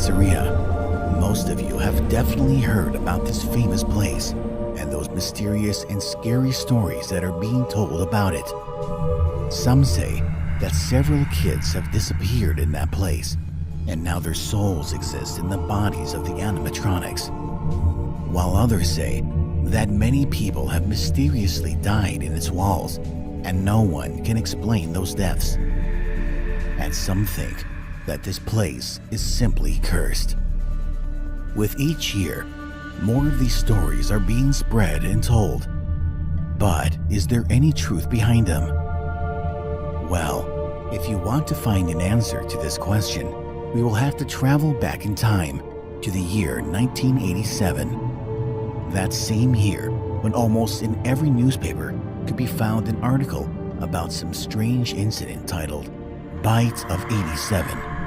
pizzeria. Most of you have definitely heard about this famous place and those mysterious and scary stories that are being told about it. Some say that several kids have disappeared in that place, and now their souls exist in the bodies of the animatronics, while others say that many people have mysteriously died in its walls, and no one can explain those deaths. And some think that this place is simply cursed. With each year, more of these stories are being spread and told. But is there any truth behind them? Well, if you want to find an answer to this question, we will have to travel back in time to the year 1987. That same year, when almost in every newspaper could be found an article about some strange incident titled Bite of 87.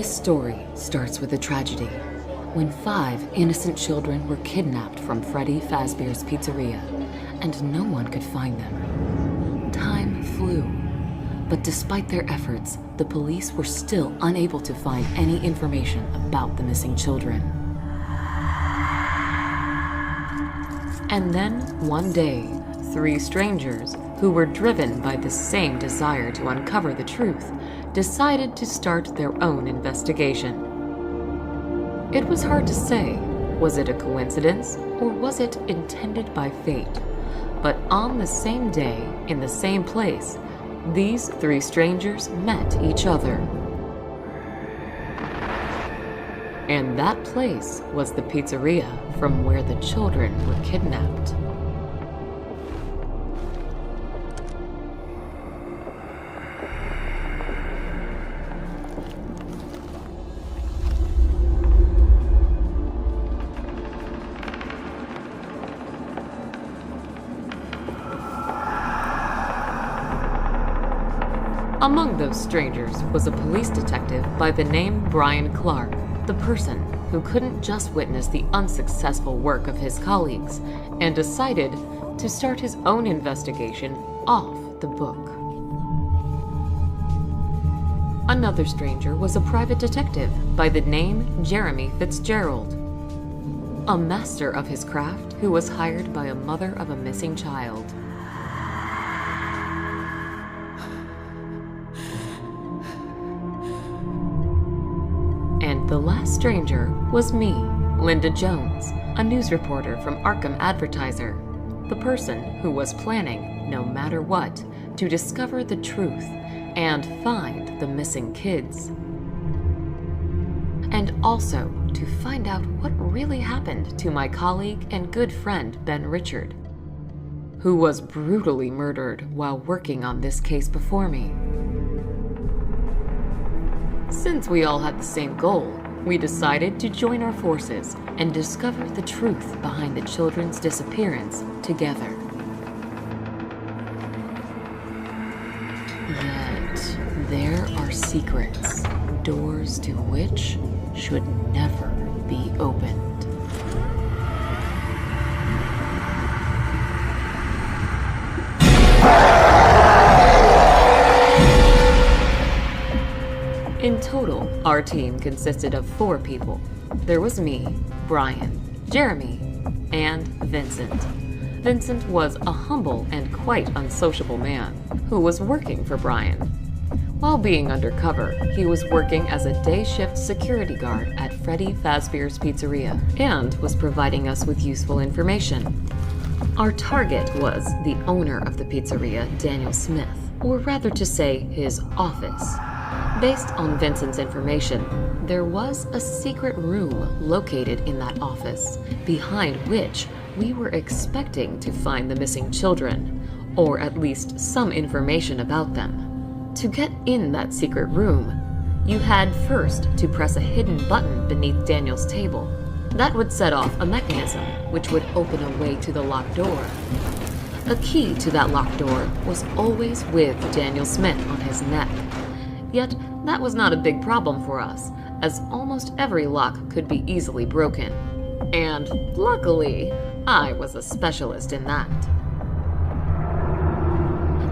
This story starts with a tragedy when 5 innocent children were kidnapped from Freddy Fazbear's Pizzeria, and no one could find them. Time flew, but despite their efforts, the police were still unable to find any information about the missing children. And then, one day, 3 strangers, who were driven by the same desire to uncover the truth, decided to start their own investigation. It was hard to say, was it a coincidence or was it intended by fate? But on the same day, in the same place, these 3 strangers met each other. And that place was the pizzeria from where the children were kidnapped. Among those strangers was a police detective by the name Brian Clark, the person who couldn't just witness the unsuccessful work of his colleagues and decided to start his own investigation off the book. Another stranger was a private detective by the name Jeremy Fitzgerald, a master of his craft who was hired by a mother of a missing child. And the last stranger was me, Linda Jones, a news reporter from Arkham Advertiser, the person who was planning, no matter what, to discover the truth and find the missing kids. And also to find out what really happened to my colleague and good friend Ben Richard, who was brutally murdered while working on this case before me. Since we all had the same goal, we decided to join our forces and discover the truth behind the children's disappearance together. Yet, there are secrets, doors to which should never be opened. In total, our team consisted of 4 people. There was me, Brian, Jeremy, and Vincent. Vincent was a humble and quite unsociable man who was working for Brian. While being undercover, he was working as a day shift security guard at Freddy Fazbear's Pizzeria and was providing us with useful information. Our target was the owner of the pizzeria, Daniel Smith, or rather to say, his office. Based on Vincent's information, there was a secret room located in that office, behind which we were expecting to find the missing children, or at least some information about them. To get in that secret room, you had first to press a hidden button beneath Daniel's table. That would set off a mechanism which would open a way to the locked door. A key to that locked door was always with Daniel Smith on his neck. Yet, that was not a big problem for us, as almost every lock could be easily broken. And luckily, I was a specialist in that.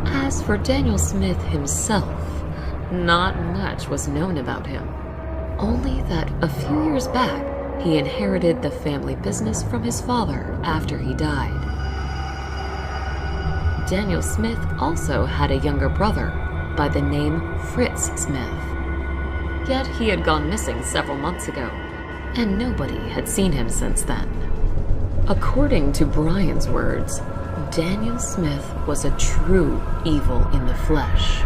As for Daniel Smith himself, not much was known about him. Only that a few years back, he inherited the family business from his father after he died. Daniel Smith also had a younger brother by the name Fritz Smith. Yet he had gone missing several months ago, and nobody had seen him since then. According to Brian's words, Daniel Smith was a true evil in the flesh,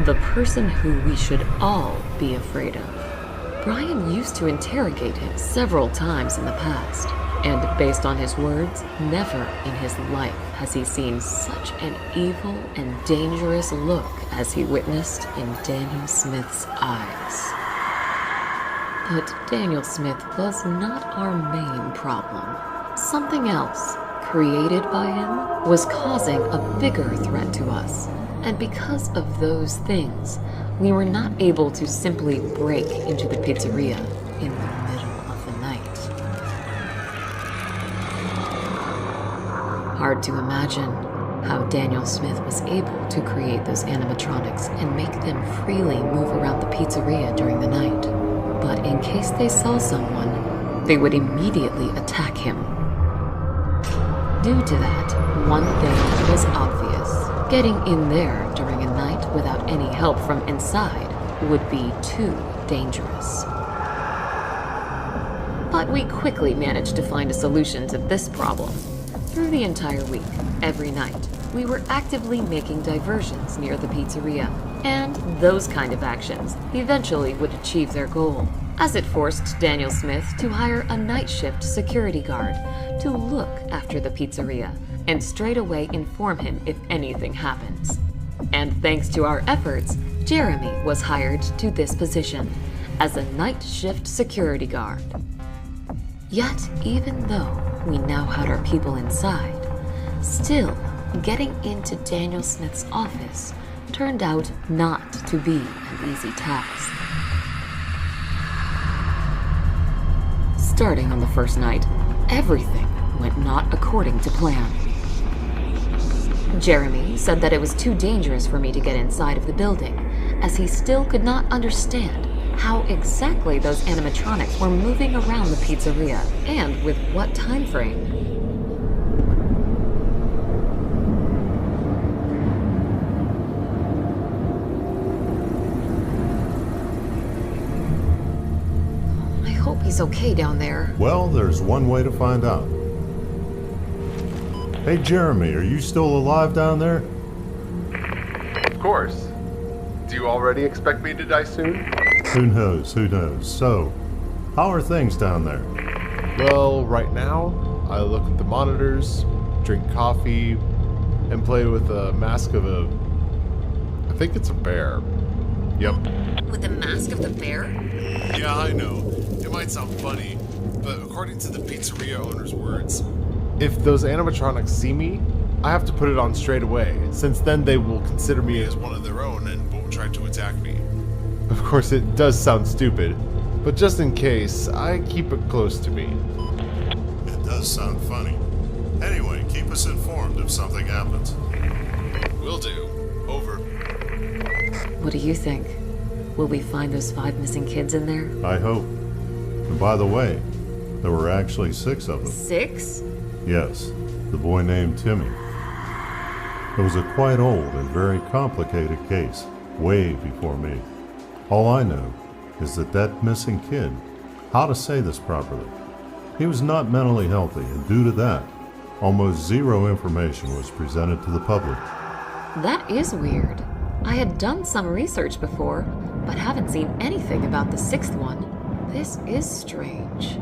the person who we should all be afraid of. Brian used to interrogate him several times in the past, and based on his words, never in his life has he seen such an evil and dangerous look as he witnessed in Daniel Smith's eyes. But Daniel Smith was not our main problem. Something else created by him was causing a bigger threat to us. And because of those things, we were not able to simply break into the pizzeria in the middle of the night. Hard to imagine how Daniel Smith was able to create those animatronics and make them freely move around the pizzeria during the night. But in case they saw someone, they would immediately attack him. Due to that, one thing was obvious. Getting in there during a night without any help from inside would be too dangerous. But we quickly managed to find a solution to this problem. Through the entire week, every night, we were actively making diversions near the pizzeria, and those kind of actions eventually would achieve their goal, as it forced Daniel Smith to hire a night shift security guard to look after the pizzeria and straight away inform him if anything happens. And thanks to our efforts, Jeremy was hired to this position as a night shift security guard. Yet, even though we now had our people inside, still, getting into Daniel Smith's office turned out not to be an easy task. Starting on the first night, everything went not according to plan. Jeremy said that it was too dangerous for me to get inside of the building, as he still could not understand how exactly those animatronics were moving around the pizzeria, and with what time frame. I hope he's okay down there. Well, there's one way to find out. Hey, Jeremy, are you still alive down there? Of course. Do you already expect me to die soon? Who knows, who knows. So, how are things down there? Well, right now, I look at the monitors, drink coffee, and play with a mask of I think it's a bear. Yep. With the mask of the bear? Yeah, I know. It might sound funny, but according to the pizzeria owner's words, If those animatronics see me, I have to put it on straight away, since then they will consider me as one of their own and won't try to attack me. Of course, it does sound stupid, but just in case, I keep it close to me. It does sound funny. Anyway, keep us informed if something happens. Will do. Over. What do you think? Will we find those 5 missing kids in there? I hope. And by the way, there were actually 6 of them. 6? Yes, the boy named Timmy. It was a quite old and very complicated case, way before me. All I know is that missing kid, how to say this properly, he was not mentally healthy, and due to that, almost zero information was presented to the public. That is weird. I had done some research before, but haven't seen anything about the 6th one. This is strange.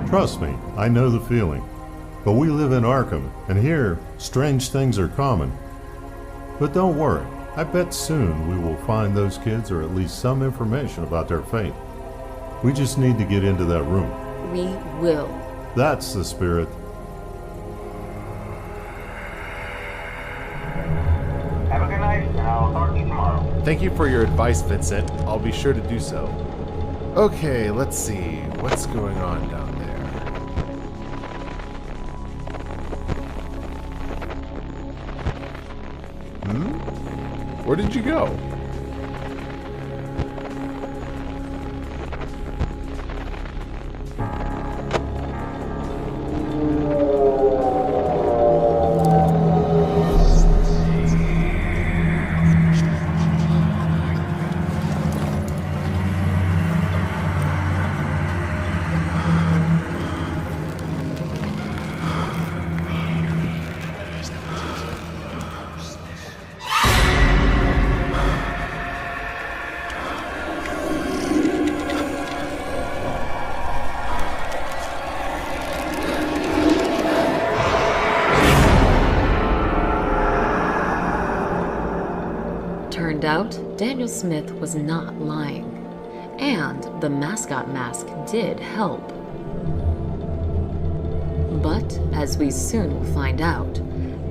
Trust me, I know the feeling. But we live in Arkham, and here, strange things are common. But don't worry, I bet soon we will find those kids or at least some information about their fate. We just need to get into that room. We will. That's the spirit. Have a good night, and I'll talk to you tomorrow. Thank you for your advice, Vincent. I'll be sure to do so. Okay, let's see. What's going on down there? Where did you go? Turned out, Daniel Smith was not lying, and the mascot mask did help. But, as we soon will find out,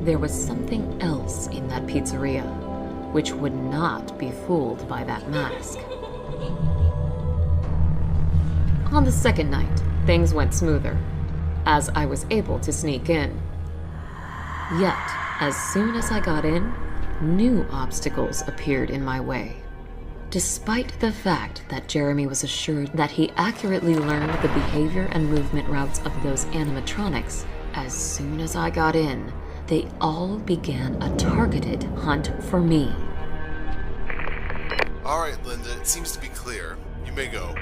there was something else in that pizzeria, which would not be fooled by that mask. On the second night, things went smoother, as I was able to sneak in. Yet, as soon as I got in, new obstacles appeared in my way. Despite the fact that Jeremy was assured that he accurately learned the behavior and movement routes of those animatronics, as soon as I got in, they all began a targeted hunt for me. Alright, Linda, it seems to be clear. You may go.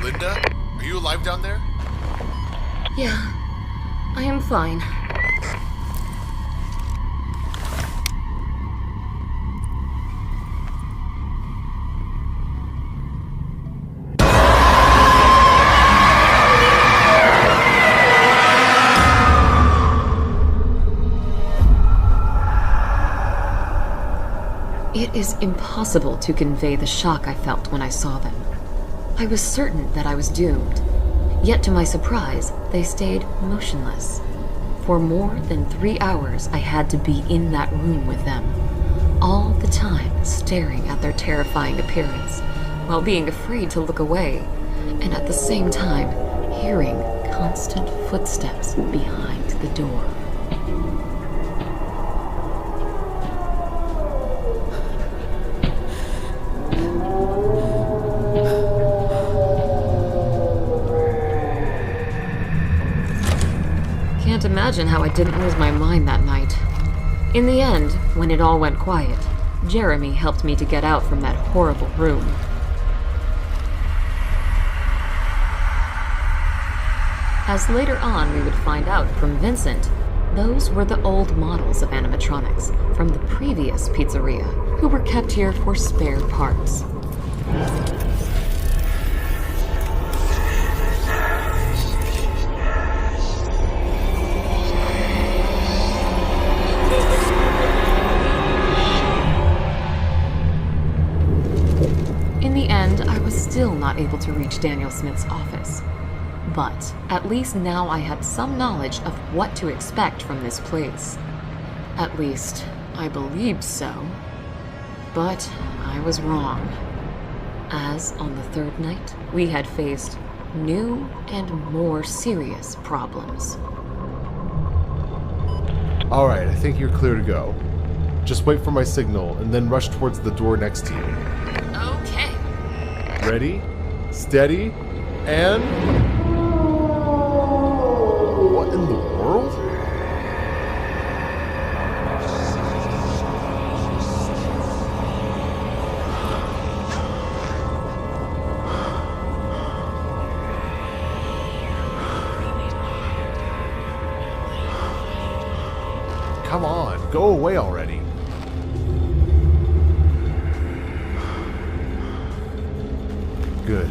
Linda, are you alive down there? Yeah, I am fine. It is impossible to convey the shock I felt when I saw them. I was certain that I was doomed. Yet to my surprise, they stayed motionless. For more than 3 hours, I had to be in that room with them, all the time staring at their terrifying appearance, while being afraid to look away, and at the same time, hearing constant footsteps behind the door. Can't imagine how I didn't lose my mind that night. In the end, when it all went quiet, Jeremy helped me to get out from that horrible room. As later on we would find out from Vincent, those were the old models of animatronics from the previous pizzeria, who were kept here for spare parts. In the end, I was still not able to reach Daniel Smith's office. But at least now I had some knowledge of what to expect from this place. At least, I believed so. But I was wrong. As on the third night, we had faced new and more serious problems. Alright, I think you're clear to go. Just wait for my signal and then rush towards the door next to you. Okay. Ready, steady, and... What in the world? Come on, go away already. Good.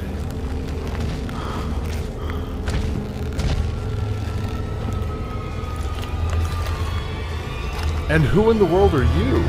And who in the world are you?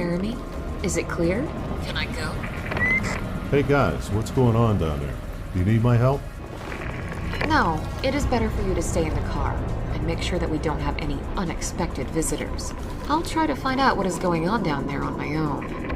Jeremy? Is it clear? Can I go? Hey guys, what's going on down there? Do you need my help? No, it is better for you to stay in the car and make sure that we don't have any unexpected visitors. I'll try to find out what is going on down there on my own.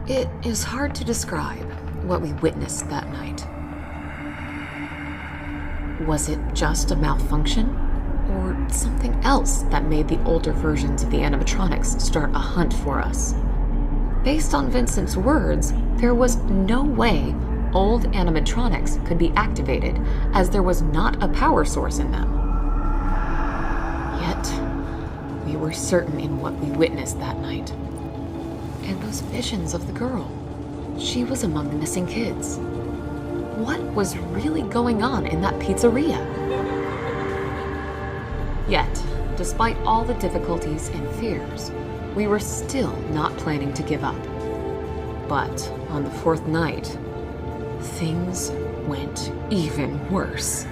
It is hard to describe what we witnessed that night. Was it just a malfunction? Or something else that made the older versions of the animatronics start a hunt for us? Based on Vincent's words, there was no way old animatronics could be activated, as there was not a power source in them. Yet, we were certain in what we witnessed that night. And those visions of the girl. She was among the missing kids. What was really going on in that pizzeria? Yet, despite all the difficulties and fears, we were still not planning to give up. But on the fourth night, things went even worse.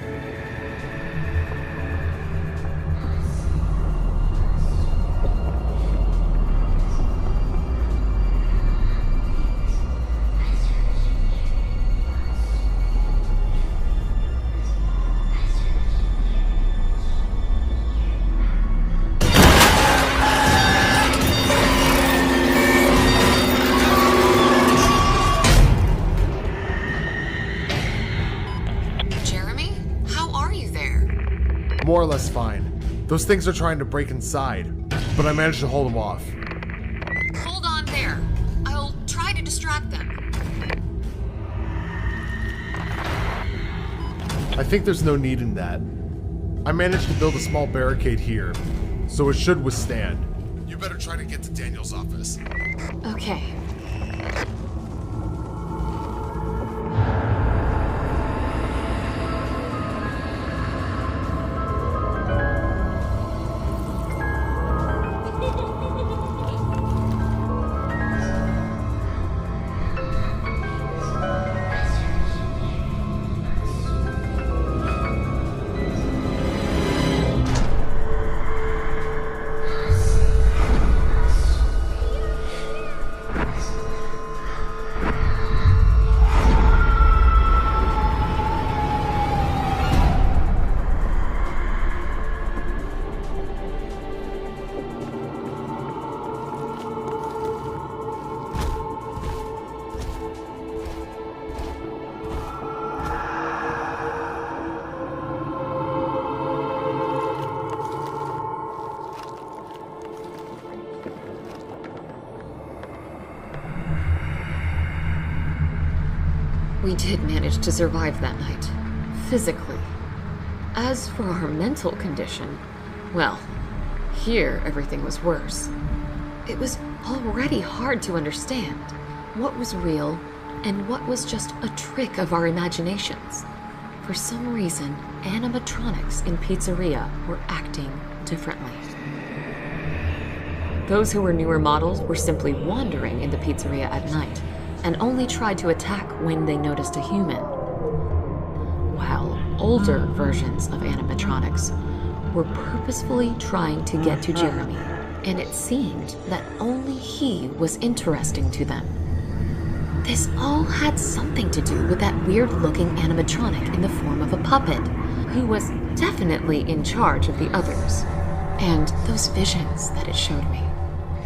More or less fine. Those things are trying to break inside, but I managed to hold them off. Hold on there. I'll try to distract them. I think there's no need in that. I managed to build a small barricade here, so it should withstand. You better try to get to Daniel's office. Okay. We did manage to survive that night, physically. As for our mental condition, well, here everything was worse. It was already hard to understand what was real and what was just a trick of our imaginations. For some reason, animatronics in pizzeria were acting differently. Those who were newer models were simply wandering in the pizzeria at night, and only tried to attack when they noticed a human. While older versions of animatronics were purposefully trying to get to Jeremy, and it seemed that only he was interesting to them. This all had something to do with that weird-looking animatronic in the form of a puppet, who was definitely in charge of the others, and those visions that it showed me.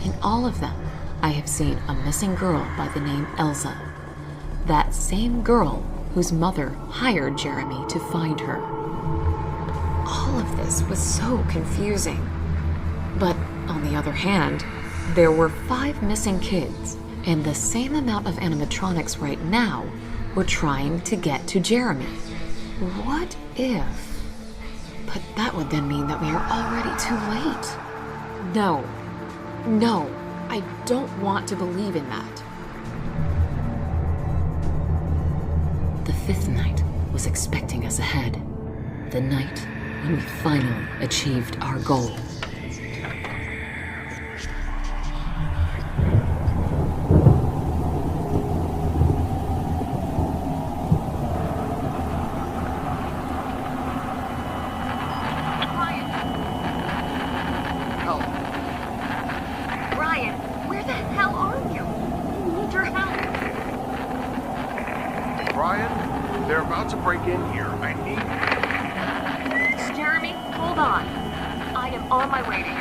In all of them, I have seen a missing girl by the name Elsa. That same girl whose mother hired Jeremy to find her. All of this was so confusing. But on the other hand, there were 5 missing kids, And the same amount of animatronics right now were trying to get to Jeremy. What if? But that would then mean that we are already too late. No, I don't want to believe in that. The fifth night was expecting us ahead. The night when we finally achieved our goal. Brian, where the hell are you? I need your help. Brian, they're about to break in here. I need... Jeremy, hold on. I am on my way to you.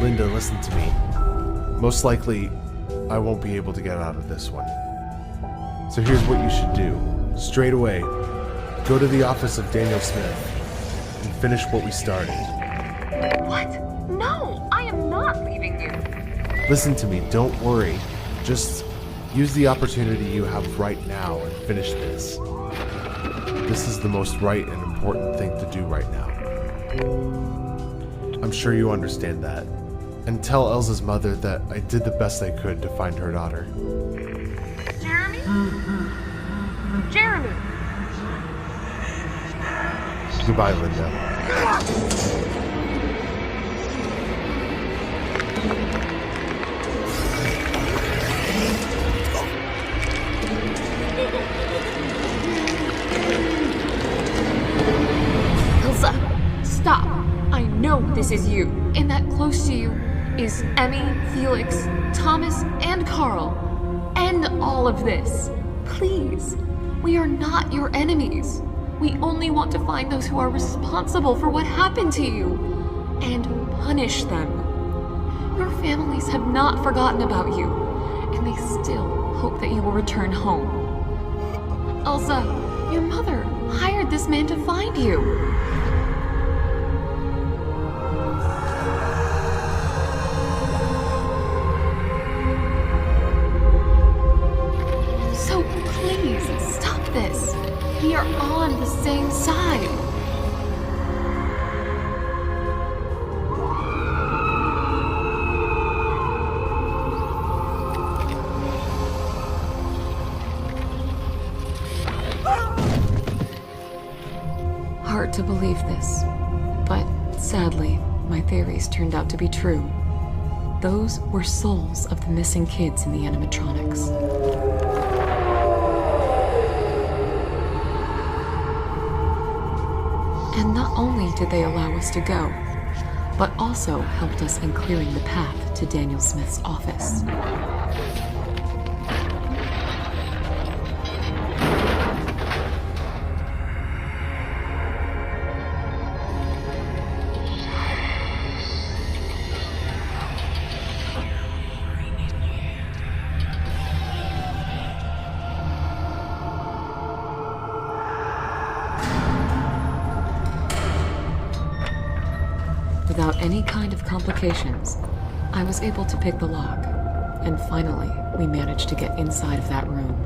Linda, listen to me. Most likely, I won't be able to get out of this one. So here's what you should do. Straight away, go to the office of Daniel Smith and finish what we started. What? No, I am not leaving you. Listen to me, don't worry. Just use the opportunity you have right now and finish this. This is the most right and important thing to do right now. I'm sure you understand that. And tell Elsa's mother that I did the best I could to find her daughter. Jeremy? Jeremy! Goodbye, Linda. Elsa, stop! I know this is you, and that close to you is Emmy, Felix, Thomas, and Carl. End all of this. Please. We are not your enemies. We only want to find those who are responsible for what happened to you and punish them. Your families have not forgotten about you, and they still hope that you will return home. Elsa, your mother hired this man to find you. So please, stop this. We are on the same side. Hard to believe this, but sadly, my theories turned out to be true. Those were souls of the missing kids in the animatronics. And not only did they allow us to go, but also helped us in clearing the path to Daniel Smith's office. Without any kind of complications, I was able to pick the lock, and finally, we managed to get inside of that room.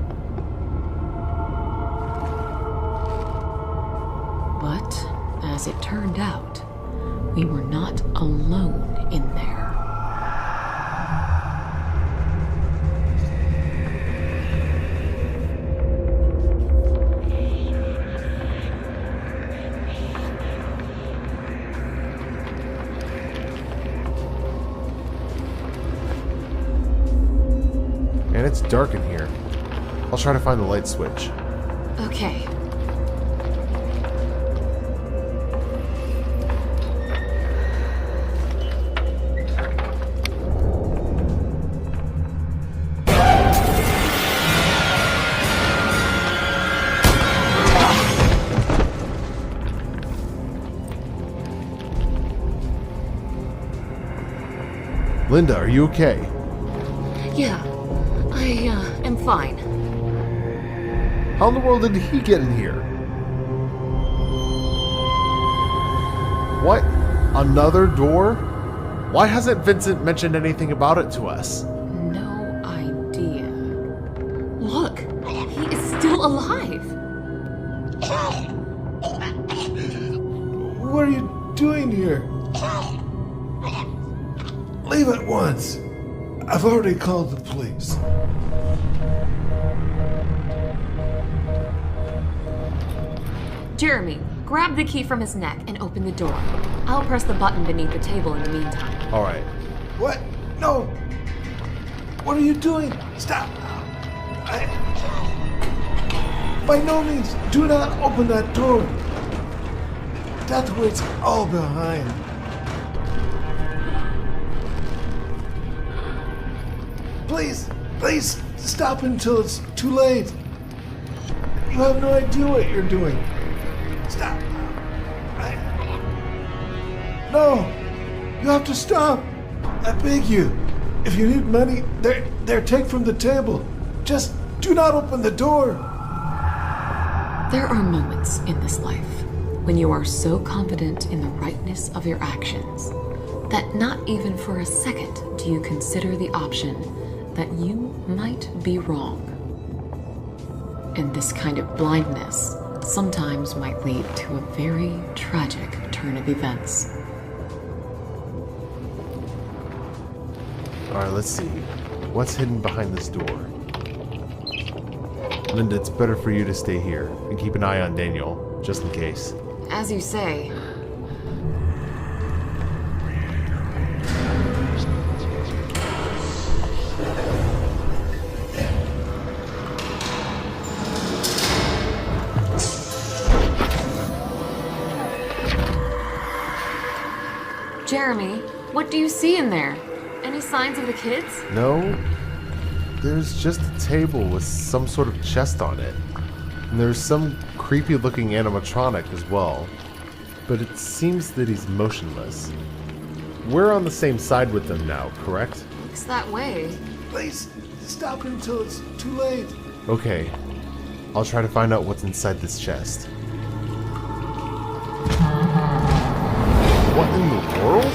But, as it turned out, we were not alone in there. And it's dark in here. I'll try to find the light switch. Okay. Linda, are you okay? Yeah, I am fine. How in the world did he get in here? What? Another door? Why hasn't Vincent mentioned anything about it to us? No idea. Look, he is still alive. What are you doing here? Leave at once. I've already called the police. Jeremy, grab the key from his neck and open the door. I'll press the button beneath the table in the meantime. Alright. What? No! What are you doing? Stop! By no means, do not open that door. That's where it's all behind. Please, please stop until it's too late. You have no idea what you're doing. Stop. No, you have to stop. I beg you. If you need money, there, take from the table. Just do not open the door. There are moments in this life when you are so confident in the rightness of your actions that not even for a second do you consider the option that you might be wrong. And this kind of blindness sometimes might lead to a very tragic turn of events. Alright, let's see. What's hidden behind this door? Linda, it's better for you to stay here and keep an eye on Daniel, just in case. As you say. Jeremy, what do you see in there? Any signs of the kids? No, there's just a table with some sort of chest on it. And there's some creepy looking animatronic as well. But it seems that he's motionless. We're on the same side with them now, correct? Looks that way. Please stop until it's too late. Okay, I'll try to find out what's inside this chest. What in the world?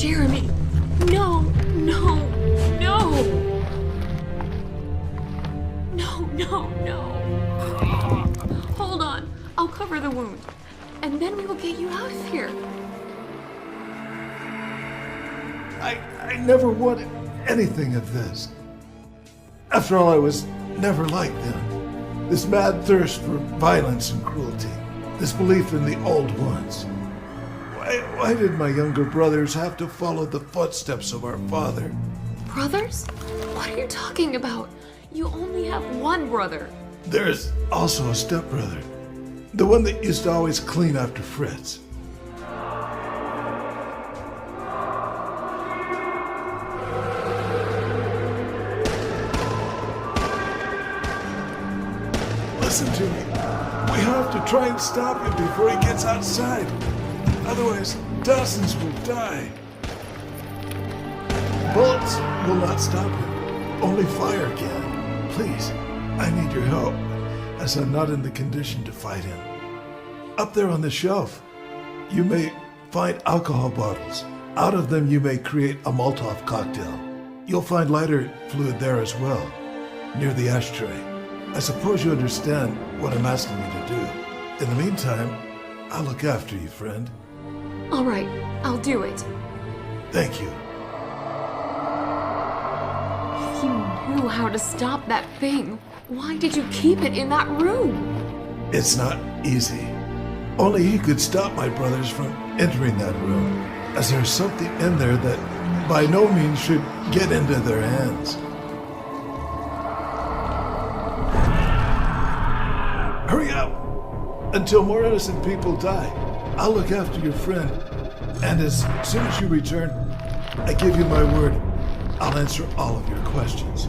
Jeremy, no, no, no. No. Hold on, I'll cover the wound, and then we will get you out of here. I never wanted anything of this. After all, I was never like them. This mad thirst for violence and cruelty. This belief in the old ones. Why did my younger brothers have to follow the footsteps of our father? Brothers? What are you talking about? You only have one brother. There's also a stepbrother. The one that used to always clean after Fritz. Listen to me. We have to try and stop him before he gets outside. Otherwise, dozens will die. Bullets will not stop him. Only fire can. Please, I need your help, as I'm not in the condition to fight him. Up there on the shelf, you may find alcohol bottles. Out of them, you may create a Molotov cocktail. You'll find lighter fluid there as well, near the ashtray. I suppose you understand what I'm asking you to do. In the meantime, I'll look after you, friend. All right, I'll do it. Thank you. You knew how to stop that thing. Why did you keep it in that room? It's not easy. Only he could stop my brothers from entering that room, as there's something in there that by no means should get into their hands. Hurry up! Until more innocent people die, I'll look after your friend. And as soon as you return, I give you my word, I'll answer all of your questions.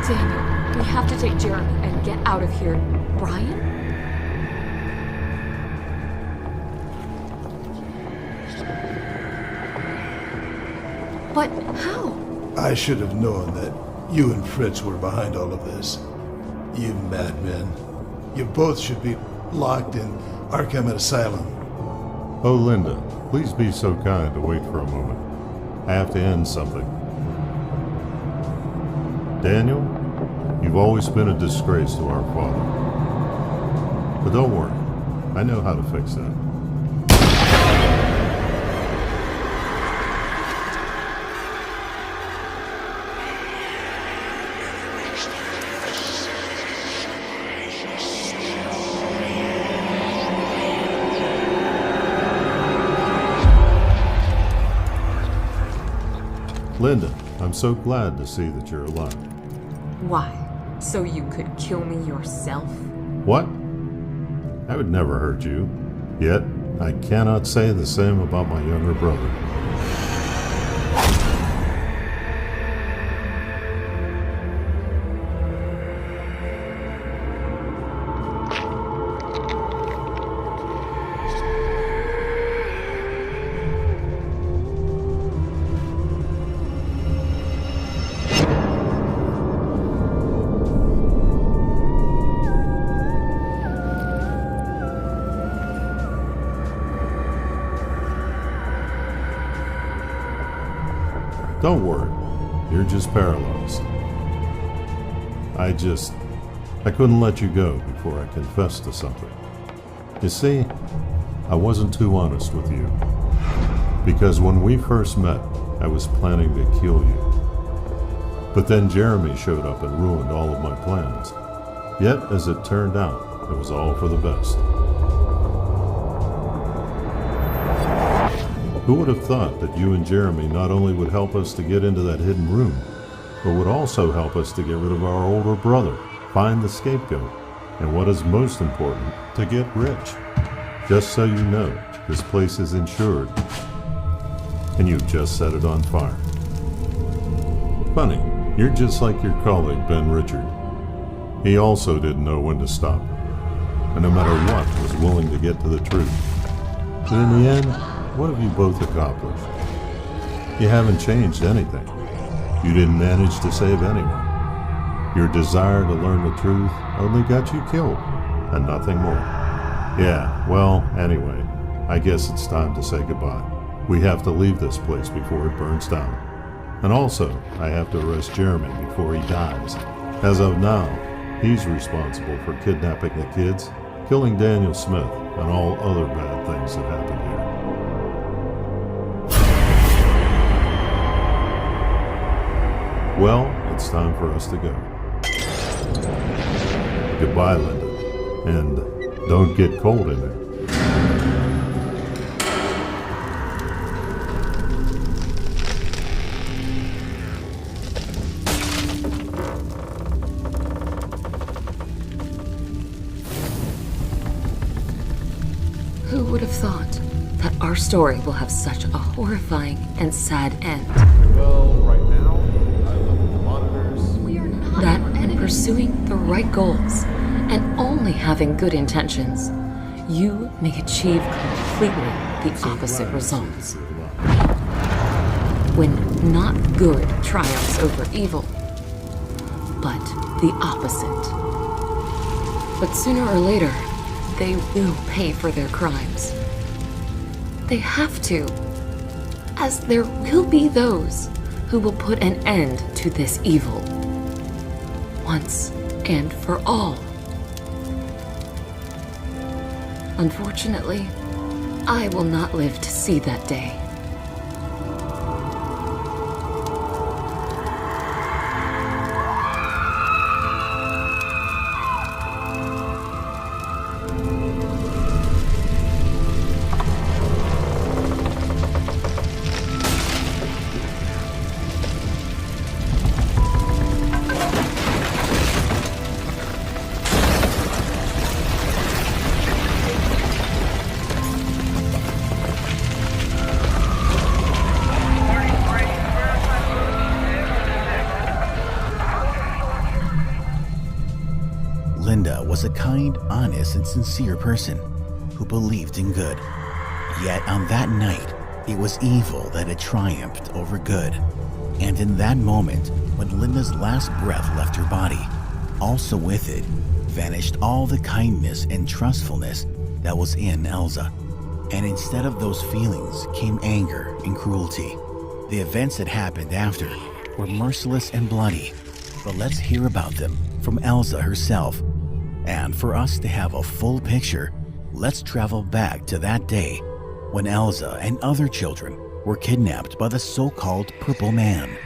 Daniel, we have to take Jeremy and get out of here. Brian? But how? I should have known that you and Fritz were behind all of this. You madmen. You both should be locked in Arkham Asylum. Oh, Linda, please be so kind to wait for a moment. I have to end something. Daniel, you've always been a disgrace to our father. But don't worry, I know how to fix that. Linda, I'm so glad to see that you're alive. Why? So you could kill me yourself? What? I would never hurt you. Yet, I cannot say the same about my younger brother. Don't worry, you're just paralyzed. I couldn't let you go before I confessed to something. You see, I wasn't too honest with you. Because when we first met, I was planning to kill you. But then Jeremy showed up and ruined all of my plans. Yet, as it turned out, it was all for the best. Who would have thought that you and Jeremy not only would help us to get into that hidden room, but would also help us to get rid of our older brother, find the scapegoat, and what is most important, to get rich. Just so you know, this place is insured, and you've just set it on fire. Funny, you're just like your colleague Ben Richard. He also didn't know when to stop, and no matter what, was willing to get to the truth. But in the end, what have you both accomplished? You haven't changed anything. You didn't manage to save anyone. Your desire to learn the truth only got you killed, and nothing more. Yeah, well, anyway, I guess it's time to say goodbye. We have to leave this place before it burns down. And also, I have to arrest Jeremy before he dies. As of now, he's responsible for kidnapping the kids, killing Daniel Smith, and all other bad things that happened here. Well, it's time for us to go. Goodbye, Linda. And don't get cold in there. Who would have thought that our story will have such a horrifying and sad end? Well, right now, I look at the monitors. We are not. That in pursuing the right goals and only having good intentions, you may achieve completely the opposite results. When not good triumphs over evil, but the opposite. But sooner or later, they will pay for their crimes. They have to, as there will be those who will put an end to this evil, once and for all. Unfortunately, I will not live to see that day. was a kind, honest, and sincere person who believed in good. Yet on that night, it was evil that had triumphed over good. And in that moment, when Linda's last breath left her body, also with it vanished all the kindness and trustfulness that was in Elsa. And instead of those feelings came anger and cruelty. The events that happened after were merciless and bloody, but let's hear about them from Elsa herself. And for us to have a full picture, let's travel back to that day when Elsa and other children were kidnapped by the so-called Purple Man.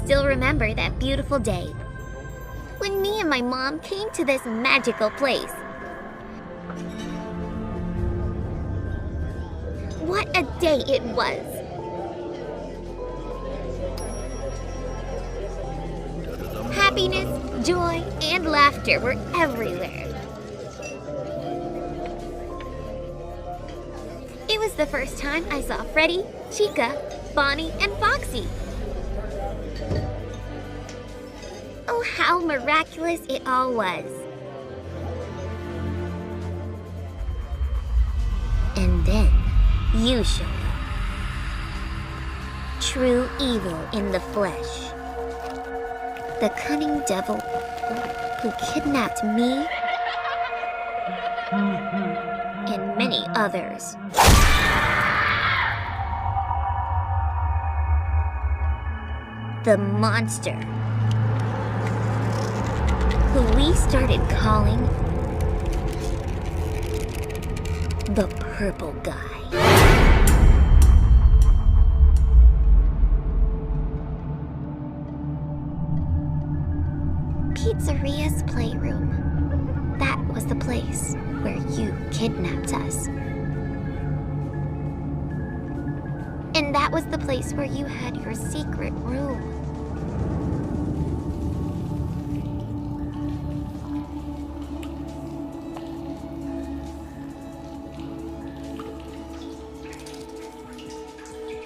still remember that beautiful day when me and my mom came to this magical place. What a day it was! Happiness, joy, and laughter were everywhere. the first time I saw Freddy, Chica, Bonnie, and Foxy. Oh, how miraculous it all was. And then you showed up. True evil in the flesh. The cunning devil who kidnapped me and many others. The monster who we started calling the Purple Guy. Pizzeria's playroom. That was the place where you kidnapped us. And that was the place where you had your secret room.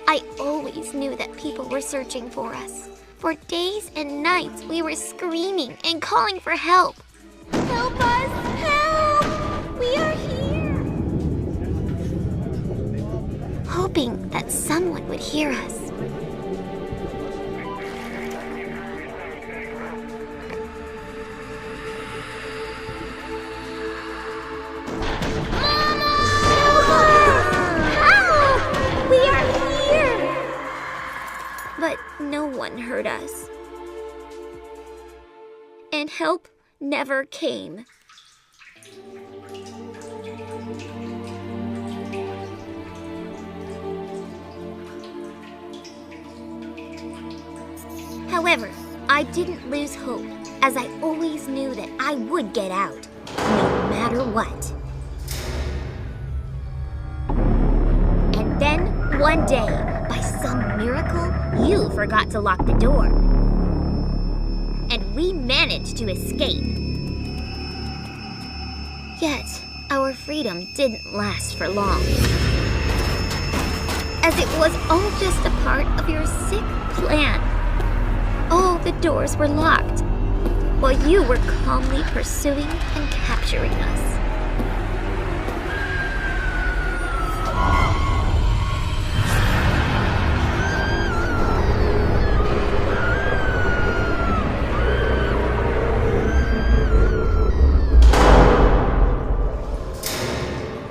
I always knew that people were searching for us. For days and nights, we were screaming and calling for help. Help us! Help! We are here! Hoping that someone would hear us. But no one heard us. And help never came. However, I didn't lose hope, as I always knew that I would get out, no matter what. And then, one day, by some miracle, you forgot to lock the door. And we managed to escape. Yet, our freedom didn't last for long. As it was all just a part of your sick plan. All the doors were locked, while you were calmly pursuing and capturing us.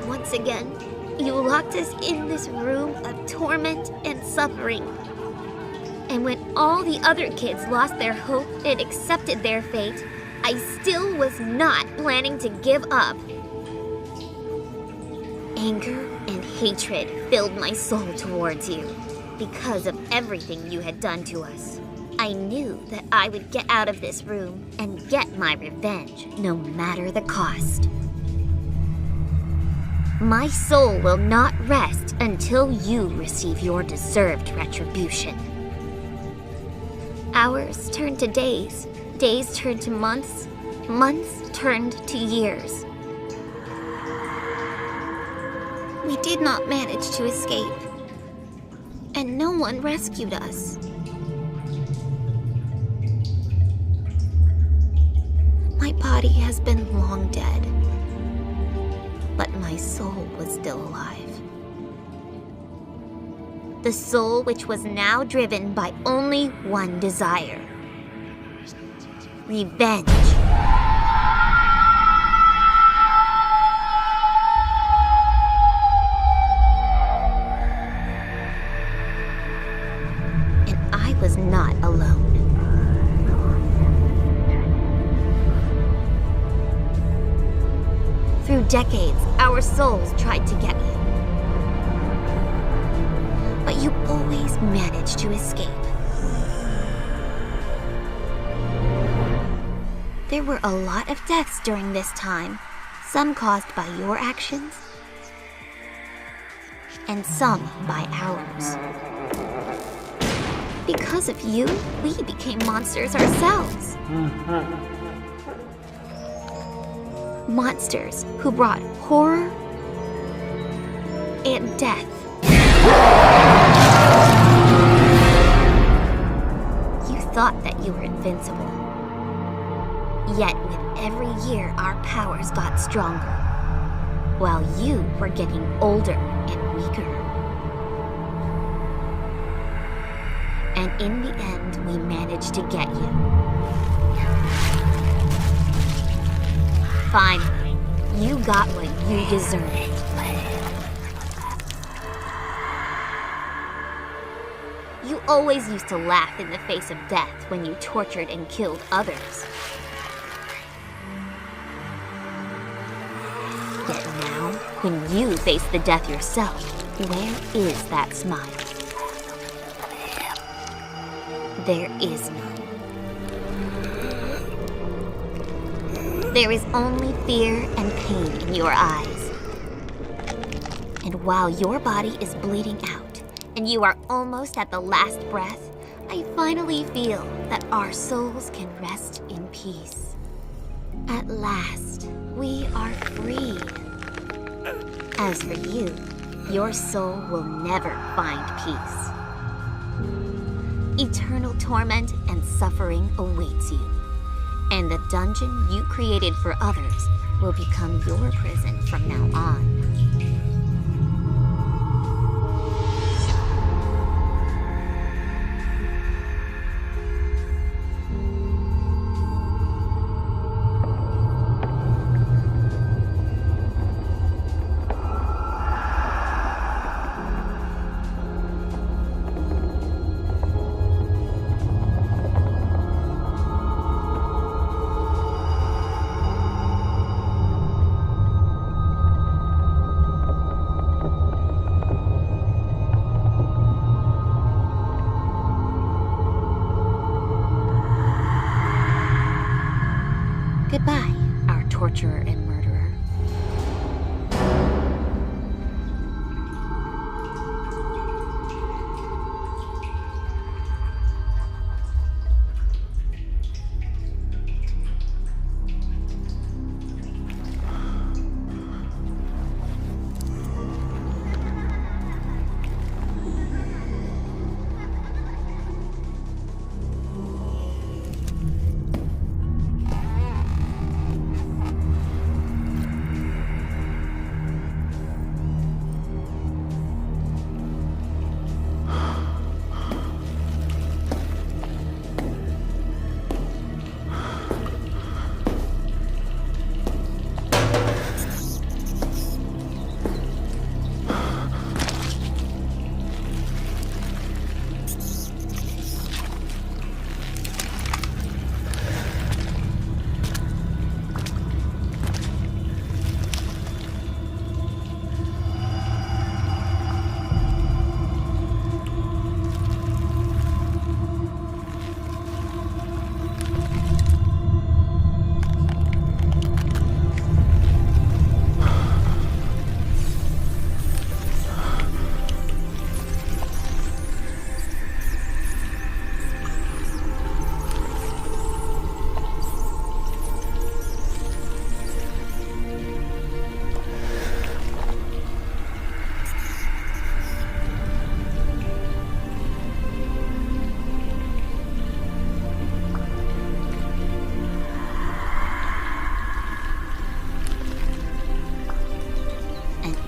Once again, you locked us in this room of torment and suffering. And when all the other kids lost their hope and accepted their fate, I still was not planning to give up. Anger and hatred filled my soul towards you because of everything you had done to us. I knew that I would get out of this room and get my revenge, no matter the cost. My soul will not rest until you receive your deserved retribution. Hours turned to days, days turned to months, months turned to years. We did not manage to escape, and no one rescued us. My body has been long dead, but my soul was still alive. The soul which was now driven by only one desire: revenge. And I was not alone. Through decades, our souls tried to get you. But you always managed to escape. There were a lot of deaths during this time, some caused by your actions, and some by ours. Because of you, we became monsters ourselves. Monsters who brought horror and death. You thought that you were invincible. Yet with every year, our powers got stronger, while you were getting older and weaker. And in the end, we managed to get you. Finally, you got what you deserved. You always used to laugh in the face of death when you tortured and killed others. Yet now, when you face the death yourself, where is that smile? There is none. There is only fear and pain in your eyes. And while your body is bleeding out, and you are almost at the last breath, I finally feel that our souls can rest in peace. At last, we are freed. As for you, your soul will never find peace. Eternal torment and suffering awaits you, and the dungeon you created for others will become your prison from now on. Goodbye, our torturer and murderer.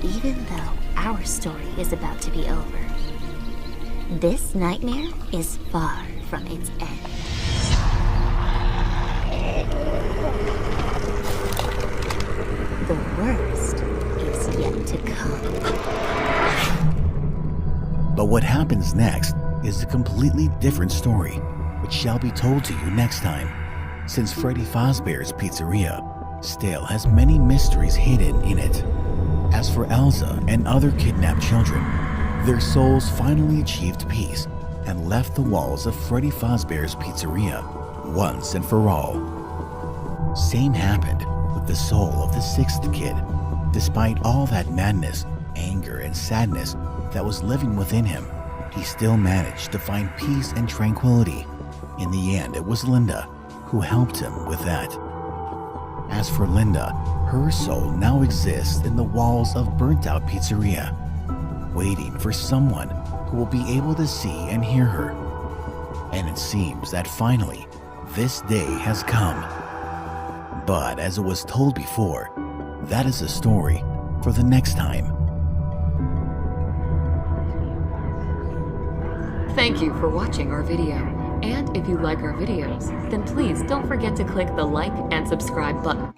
Even though our story is about to be over, this nightmare is far from its end. The worst is yet to come. But what happens next is a completely different story, which shall be told to you next time. Since Freddy Fazbear's Pizzeria still has many mysteries hidden in it. As for Elsa and other kidnapped children, their souls finally achieved peace and left the walls of Freddy Fazbear's Pizzeria once and for all. Same happened with the soul of the sixth kid. Despite all that madness, anger, and sadness that was living within him, he still managed to find peace and tranquility. In the end, it was Linda who helped him with that. As for Linda, her soul now exists in the walls of burnt-out Pizzeria, waiting for someone who will be able to see and hear her. And it seems that finally, this day has come. But as it was told before, that is a story for the next time. Thank you for watching our video. And if you like our videos, then please don't forget to click the like and subscribe button.